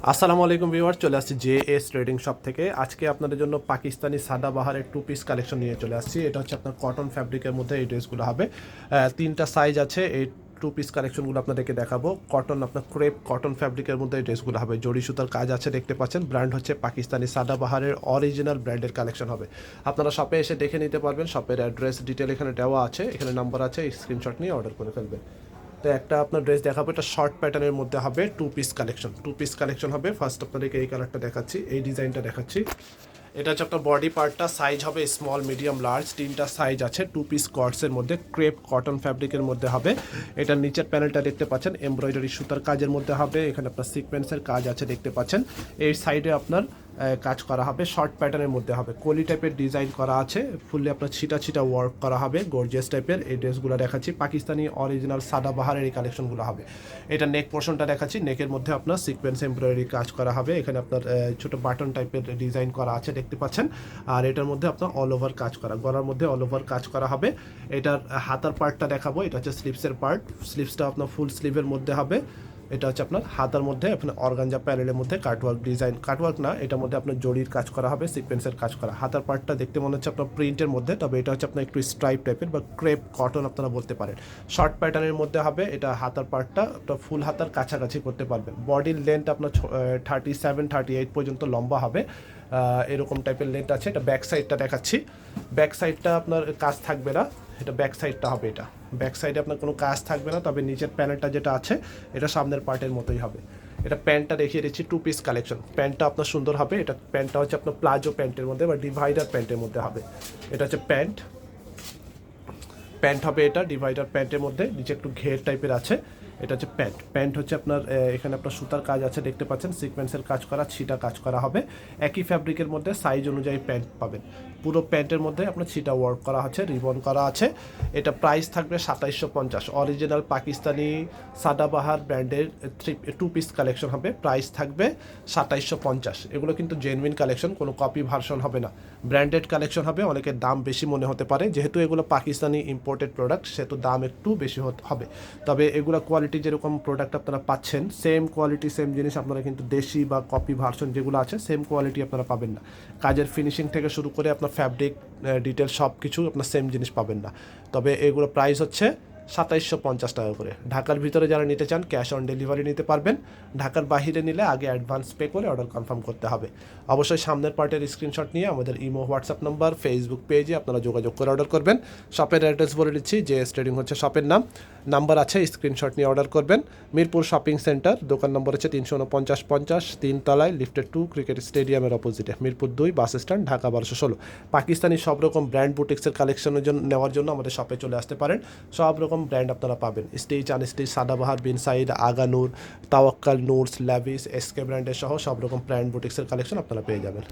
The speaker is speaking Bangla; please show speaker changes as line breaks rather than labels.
আসসালামু আলাইকুম ভিউয়ার, চলে আসছি জে ট্রেডিং শপ থেকে। আজকে আপনাদের জন্য পাকিস্তানি সাদাবাহারের টু পিস কালেকশন নিয়ে চলে আসছি। এটা হচ্ছে আপনার কটন ফ্যাব্রিকের মধ্যে এই ড্রেসগুলো হবে। তিনটা সাইজ আছে। এই টু পিস কালেকশনগুলো আপনাদেরকে দেখাবো। কটন, আপনার ক্রেপ কটন ফ্যাব্রিকের মধ্যে এই ড্রেসগুলো হবে। জড়ি সুতার কাজ আছে, দেখতে পাচ্ছেন। ব্র্যান্ড হচ্ছে পাকিস্তানি সাদাবাহারের অরিজিনাল ব্র্যান্ডের কালেকশন হবে। আপনারা শপে এসে দেখে নিতে পারবেন। শপের অ্যাড্রেস ডিটেল এখানে দেওয়া আছে, এখানে নাম্বার আছে, স্ক্রিনশট নিয়ে অর্ডার করে ফেলবেন। তো একটা আপনার ড্রেস দেখাবো, এটা শর্ট প্যাটার্নের মধ্যে হবে। টু পিস কালেকশন হবে। ফার্স্ট আপনাদেরকে এই কালারটা দেখাচ্ছি, এই ডিজাইনটা দেখাচ্ছি। এটা হচ্ছে আপনার বডি পার্টটা, সাইজ হবে স্মল, মিডিয়াম, লার্জ, তিনটা সাইজ আছে। টু পিস কটসের মধ্যে ক্রেপ কটন ফ্যাব্রিকের মধ্যে হবে। এটার নিচের প্যানেলটা দেখতে পাচ্ছেন এমব্রয়ডারি সুতার কাজের মধ্যে হবে। এখানে আপনার সিকোয়েন্সের কাজ আছে, দেখতে পাচ্ছেন। এই সাইডে আপনার কাজ করা হবে, শর্ট প্যাটার্নের মধ্যে হবে। কলি টাইপের ডিজাইন করা আছে, ফুললি আপনার ছিটা ছিটা ওয়ার্ক করা হবে, গর্জিয়াস টাইপের। এই ড্রেসগুলো দেখাচ্ছি, পাকিস্তানি অরিজিনাল সাদাবাহারের এই কালেকশনগুলো হবে। এটা নেক পোর্শনটা দেখাচ্ছি, নেকের মধ্যে আপনার সিকোয়েন্স এমব্রয়ডারি কাজ করা হবে। এখানে আপনার ছোট বাটন টাইপের ডিজাইন করা আছে, দেখতে পাচ্ছেন। আর এটার মধ্যে আপনার অল ওভার কাজ করা, গলার মধ্যে অল ওভার কাজ করা হবে। এটার হাতার পার্টটা দেখাবো, এটা হচ্ছে স্লিভসের পার্ট। স্লিভসটা আপনার ফুল স্লিভের মধ্যে হবে। এটা হচ্ছে আপনার হাতার মধ্যে আপনার অর্গানজা প্যানেলের মধ্যে কাটওয়ার্ক ডিজাইন, কাটওয়ার্ক না, এটার মধ্যে আপনার জরির কাজ করা হবে, সিকোয়েন্সের কাজ করা। হাতার পার্টটা দেখতে মনে হচ্ছে আপনার প্রিন্টের মধ্যে, তবে এটা হচ্ছে আপনার একটু স্ট্রাইপ টাইপের বা ক্রেপ কটন আপনারা বলতে পারেন। শর্ট প্যাটার্নের মধ্যে হবে। এটা হাতার পার্টটা আপনার ফুল হাতার কাছাকাছি করতে পারবেন। বডির লেন্থ আপনার 37-38 পর্যন্ত লম্বা হবে। এরকম টাইপের লেন্থ আছে। এটা ব্যাক সাইডটা দেখাচ্ছি। ব্যাক সাইডটা আপনার কাজ থাকবে না, এটা ব্যাক সাইডটা হবে। এটা ব্যাক সাইডে আপনার কোনো কাজ থাকবে না, তবে নিচের প্যানেলটা যেটা আছে এটা সামনের পার্টের মতোই হবে। এটা প্যান্টটা দেখিয়ে দিচ্ছি, টু পিস কালেকশন। প্যান্টটা আপনার সুন্দর হবে। এটা প্যান্টটা হচ্ছে আপনার প্লাজো প্যান্টের মধ্যে বা ডিভাইডার প্যান্টের মধ্যে হবে। এটা হচ্ছে প্যান্ট, প্যান্ট হবে এটা ডিভাইডার প্যান্টের মধ্যে, নিচে একটু ঘের টাইপের আছে। এটা হচ্ছে প্যান্ট। প্যান্ট হচ্ছে আপনার এখানে আপনার সুতার কাজ আছে, দেখতে পাচ্ছেন। সিকোয়েন্সের কাজ করা, ছিটা কাজ করা হবে। একই ফ্যাব্রিকের মধ্যে সাইজ অনুযায়ী প্যান্ট পাবেন। পুরো প্যান্টের মধ্যে আপনার ছিটা ওয়ার্ক করা আছে, রিবন করা আছে। এটা প্রাইস থাকবে 2750। অরিজিনাল পাকিস্তানি সাদাবাহার ব্র্যান্ডের টু পিস কালেকশন হবে। প্রাইস থাকবে 2750। এগুলো কিন্তু জেনুইন কালেকশন, কোনো কপি ভার্সন হবে না, ব্র্যান্ডেড কালেকশন হবে। অনেকের দাম বেশি মনে হতে পারে, যেহেতু এগুলো পাকিস্তানি ইম্পোর্টেড প্রোডাক্ট, সেহেতু দাম একটু বেশি হবে। তবে এগুলো কোয়ালিটি যেরকম প্রোডাক্ট আপনারা পাচ্ছেন, সেম কোয়ালিটি সেম জিনিস আপনারা কিন্তু দেশি বা কপি ভার্সন যেগুলো আছে, সেম কোয়ালিটি আপনারা পাবেন না। কাজের ফিনিশিং থেকে শুরু করে আপনার ফ্যাব্রিক ডিটেল সব কিছু আপনার সেম জিনিস পাবেন না। তবে এগুলো প্রাইস হচ্ছে 2750 টাকা করে। ঢাকার ভিতরে যারা নিতে চান ক্যাশ অন ডেলিভারি নিতে পারবেন। ঢাকার বাইরে নিলে আগে অ্যাডভান্স পে করে অর্ডার কনফার্ম করতে হবে। অবশ্যই সামনের পার্টের স্ক্রিনশট নিয়ে আমাদের ইমো, হোয়াটসঅ্যাপ নাম্বার, ফেসবুক পেজে আপনারা যোগাযোগ করে অর্ডার করবেন। শপের অ্যাড্রেস বলে দিচ্ছি, জে ট্রেডিং হচ্ছে শপের নাম। নাম্বার আছে, স্ক্রিনশট নিয়ে অর্ডার করবেন। মিরপুর শপিং সেন্টার, দোকান নম্বর হচ্ছে 349-50, 3 তলায়, লিফটেড 2, ক্রিকেট স্টেডিয়ামের অপোজিটে, মিরপুর 2 বাস স্ট্যান্ড, ঢাকা 1216। পাকিস্তানি সব রকম ব্র্যান্ড বুটিক্সের কালেকশনের জন্য নেওয়ার জন্য আমাদের শপে চলে আসতে পারেন। সব রকম ব্র্যান্ড আপনারা পাবেন, স্টিচ, আনস্টিচ, সাদাবাহার, বিন side, Aganoor, তাওয়াক্কাল, Noor's, lavish, SK ব্র্যান্ডের সহ সব রকম ব্র্যান্ড বুটিক্সের কালেকশন আপনারা পেয়ে যাবেন।